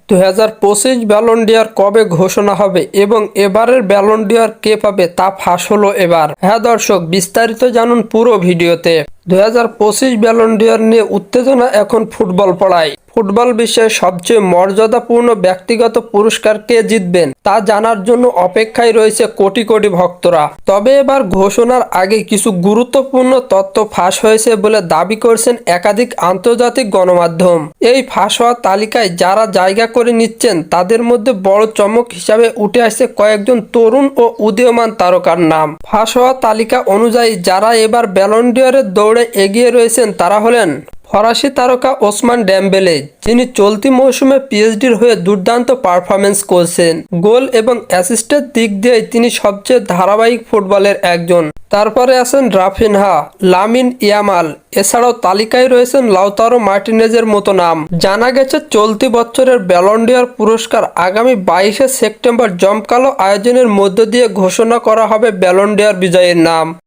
2025 Ballon D or কবে ঘোষণা হবে এবং এবারের ব্যালন ডি অর কে পাবে তা ফাঁস হলো এবার। হ্যাঁ দর্শক, বিস্তারিত জানুন পুরো ভিডিওতে। 2025 ব্যালন ডি অর নিয়ে উত্তেজনা এখন ফুটবল পাড়ায়। ফুটবল বিশ্বের সবচেয়ে মর্যাদাপূর্ণ ব্যক্তিগত পুরস্কার কে জিতবেন তা জানার জন্য অপেক্ষায় রয়েছে কোটি কোটি ভক্তরা। তবে এবার ঘোষণার আগে কিছু গুরুত্বপূর্ণ তথ্য ফাঁস হয়েছে বলে দাবি করছেন একাধিক আন্তর্জাতিক গণমাধ্যম। এই ফাঁস হওয়া তালিকায় যারা জায়গা করে নিচ্ছেন তাদের মধ্যে বড় চমক হিসাবে উঠে আসছে কয়েকজন তরুণ ও উদীয়মান তারকার নাম। ফাঁস হওয়া তালিকা অনুযায়ী যারা এবার ব্যালন ডি অরের দৌড়ে এগিয়ে রয়েছেন তারা হলেন ফরাসি তারকা ওসমান ডেম্বেলে, যিনি চলতি মৌসুমে পিএসডির হয়ে দুর্দান্ত পারফরমেন্স করছেন। গোল এবং অ্যাসিস্টের দিক দিয়ে তিনি সবচেয়ে ধারাবাহিক ফুটবলের একজন। তারপরে আছেন রাফিনহা, লামিন ইয়ামাল, এছাড়াও তালিকায় রয়েছেন লাউতারো মার্টিনেজের মতো নাম। জানা গেছে চলতি বছরের ব্যালন ডি অর পুরস্কার আগামী 22শে সেপ্টেম্বর জমকালো আয়োজনের মধ্য দিয়ে ঘোষণা করা হবে ব্যালন ডি অর বিজয়ীর নাম।